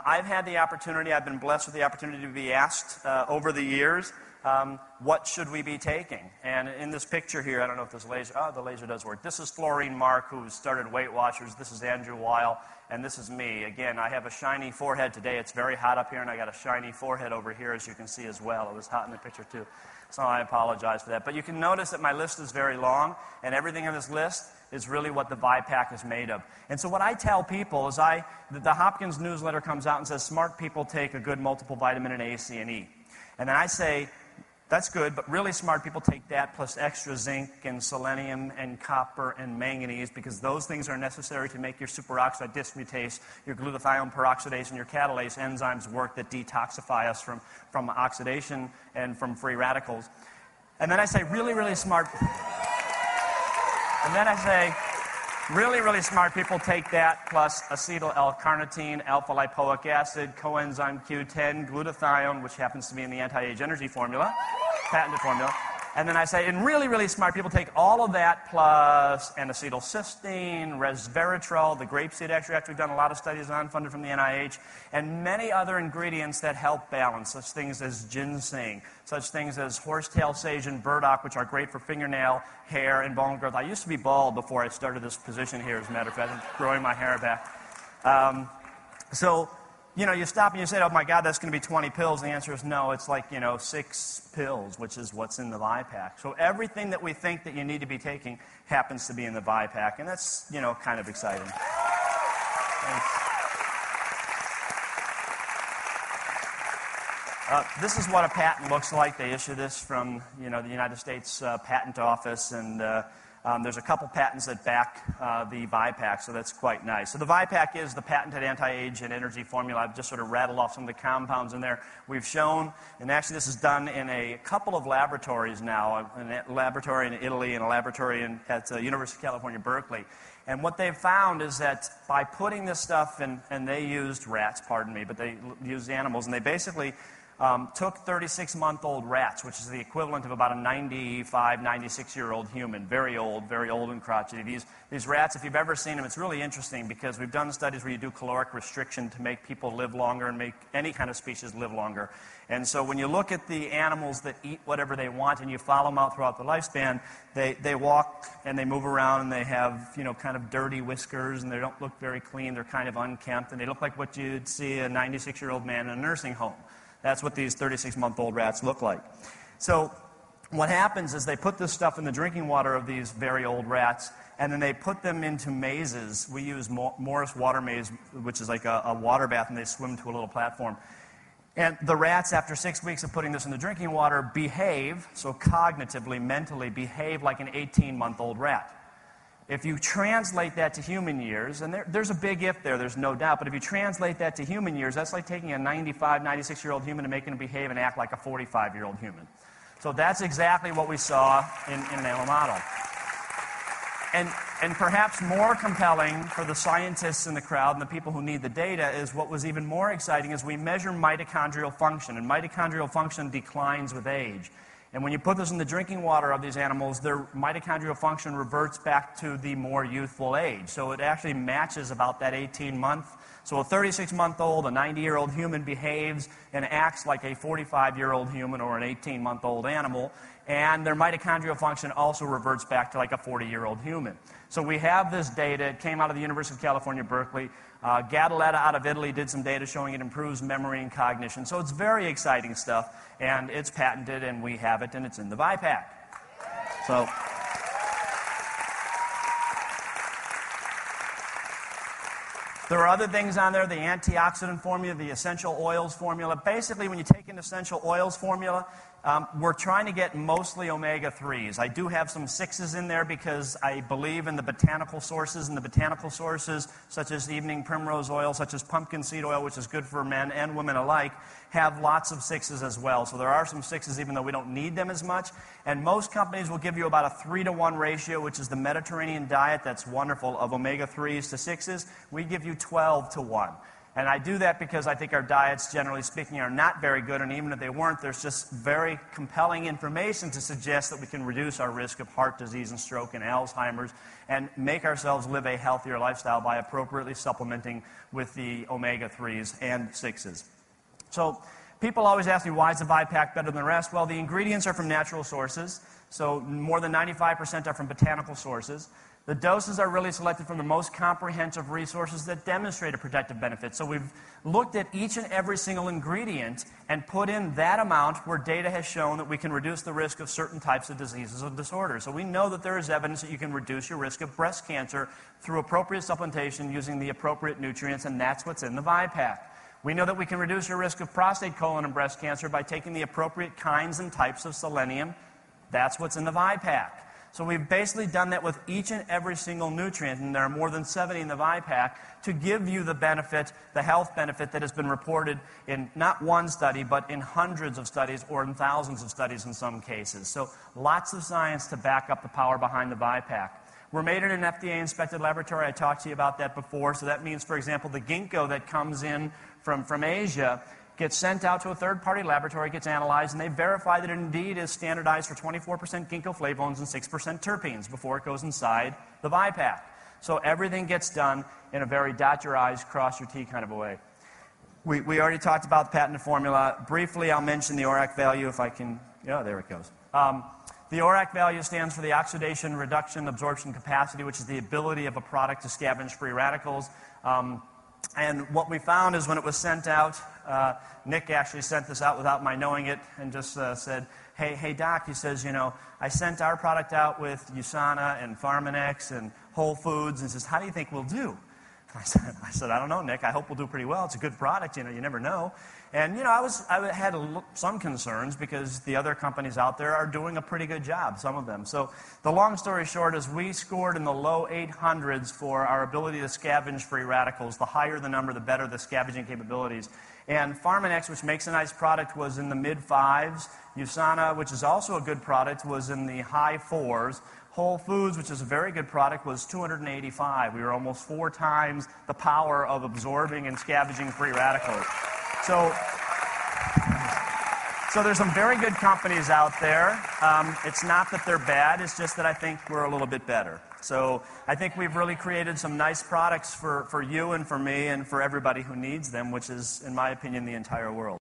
I've had the opportunity, I've been blessed with the opportunity to be asked over the years, what should we be taking? And in this picture here, I don't know if this laser, the laser does work. This is Florine Mark, who started Weight Watchers. This is Andrew Weil, and this is me. Again, I have a shiny forehead today. It's very hot up here, and I got a shiny forehead over here, as you can see as well. It was hot in the picture, too. So I apologize for that. But you can notice that my list is very long, and everything on this list is really what the Vi-Pak is made of. And so what I tell people is the Hopkins newsletter comes out and says smart people take a good multiple vitamin in A, C, and E. And then I say, that's good, but really smart people take that plus extra zinc and selenium and copper and manganese, because those things are necessary to make your superoxide dismutase, your glutathione peroxidase, and your catalase enzymes work that detoxify us from oxidation and from free radicals. And then I say really, really smart... And then I say, really, really smart people take that plus acetyl L-carnitine, alpha-lipoic acid, coenzyme Q10, glutathione, which happens to be in the anti-age energy formula, patented formula. And then I say, and really, really smart people take all of that plus N-acetylcysteine, resveratrol, the grapeseed extract we've done a lot of studies on, funded from the NIH, and many other ingredients that help balance, such things as ginseng, such things as horsetail sage and burdock, which are great for fingernail, hair, and bone growth. I used to be bald before I started this position here, as a matter of fact. I'm growing my hair back. You stop and you say, oh my God, that's going to be 20 pills. And the answer is no, it's like, 6 pills, which is what's in the Vi-Pak. So everything that we think that you need to be taking happens to be in the Vi-Pak. And that's, kind of exciting. This is what a patent looks like. They issue this from, the United States Patent Office, and there's a couple patents that back the Vi-Pak, so that's quite nice. So the Vi-Pak is the patented anti-age and energy formula. I've just sort of rattled off some of the compounds in there. We've shown, and actually this is done in a couple of laboratories now, a laboratory in Italy and a laboratory at the University of California, Berkeley. And what they've found is that by putting this stuff in, and they used rats, pardon me, but they used animals, and they basically took 36-month-old rats, which is the equivalent of about a 95, 96-year-old human, very old and crotchety. These rats, if you've ever seen them, it's really interesting because we've done studies where you do caloric restriction to make people live longer and make any kind of species live longer. And so when you look at the animals that eat whatever they want and you follow them out throughout the lifespan, they walk and they move around and they have, kind of dirty whiskers and they don't look very clean. They're kind of unkempt and they look like what you'd see a 96-year-old man in a nursing home. That's what these 36-month-old rats look like. So what happens is they put this stuff in the drinking water of these very old rats, and then they put them into mazes. We use Morris water maze, which is like a water bath, and they swim to a little platform. And the rats, after 6 weeks of putting this in the drinking water, behave, so cognitively, mentally, behave like an 18-month-old rat. If you translate that to human years, and there's a big if there, there's no doubt, but if you translate that to human years, that's like taking a 95, 96-year-old human and making him behave and act like a 45-year-old human. So that's exactly what we saw in an animal model. And perhaps more compelling for the scientists in the crowd and the people who need the data is what was even more exciting is we measure mitochondrial function, and mitochondrial function declines with age. And when you put this in the drinking water of these animals, their mitochondrial function reverts back to the more youthful age. So it actually matches about that 18-month. So a 36-month-old, a 90-year-old human behaves and acts like a 45-year-old human or an 18-month-old animal. And their mitochondrial function also reverts back to like a 40-year-old human. So we have this data. It came out of the University of California, Berkeley. Gadaletta out of Italy did some data showing it improves memory and cognition. So it's very exciting stuff, and it's patented, and we have it, and it's in the Vi-Pak. So there are other things on there, the antioxidant formula, the essential oils formula. Basically, when you take an essential oils formula, we're trying to get mostly omega-3s. I do have some 6s in there because I believe in the botanical sources, and the botanical sources, such as evening primrose oil, such as pumpkin seed oil, which is good for men and women alike, have lots of 6s as well. So there are some 6s even though we don't need them as much. And most companies will give you about a 3-to-1 ratio, which is the Mediterranean diet that's wonderful, of omega-3s to 6s. We give you 12-to-1. And I do that because I think our diets, generally speaking, are not very good, and even if they weren't, there's just very compelling information to suggest that we can reduce our risk of heart disease and stroke and Alzheimer's and make ourselves live a healthier lifestyle by appropriately supplementing with the omega-3s and 6s. So people always ask me, why is the Vi-Pak better than the rest? Well, the ingredients are from natural sources, so more than 95% are from botanical sources. The doses are really selected from the most comprehensive resources that demonstrate a protective benefit. So we've looked at each and every single ingredient and put in that amount where data has shown that we can reduce the risk of certain types of diseases and disorders. So we know that there is evidence that you can reduce your risk of breast cancer through appropriate supplementation using the appropriate nutrients, and that's what's in the Vi-Pak. We know that we can reduce your risk of prostate, colon, and breast cancer by taking the appropriate kinds and types of selenium. That's what's in the Vi-Pak. So we've basically done that with each and every single nutrient, and there are more than 70 in the Vi-Pak, to give you the benefit, the health benefit that has been reported in not one study, but in hundreds of studies or in thousands of studies in some cases. So lots of science to back up the power behind the Vi-Pak. We're made in an FDA-inspected laboratory. I talked to you about that before. So that means, for example, the ginkgo that comes in from Asia gets sent out to a third-party laboratory, gets analyzed, and they verify that it indeed is standardized for 24% ginkgo flavonoids and 6% terpenes before it goes inside the Vi-Pak. So everything gets done in a very dot your I's, cross your T kind of a way. We already talked about the patented formula. Briefly, I'll mention the ORAC value if I can. Yeah, there it goes. The ORAC value stands for the oxidation, reduction, absorption capacity, which is the ability of a product to scavenge free radicals. And what we found is when it was sent out, Nick actually sent this out without my knowing it and just said, hey, Doc, he says, I sent our product out with USANA and Pharmanex and Whole Foods, and says, how do you think we'll do? I said, I don't know, Nick. I hope we'll do pretty well. It's a good product, you never know. And, I had some concerns because the other companies out there are doing a pretty good job, some of them. So the long story short is we scored in the low 800s for our ability to scavenge free radicals. The higher the number, the better the scavenging capabilities. And Pharmanex, which makes a nice product, was in the mid-5s. USANA, which is also a good product, was in the high 4s. Whole Foods, which is a very good product, was 285. We were almost 4 times the power of absorbing and scavenging free radicals. So there's some very good companies out there. It's not that they're bad, it's just that I think we're a little bit better. So I think we've really created some nice products for you and for me and for everybody who needs them, which is, in my opinion, the entire world.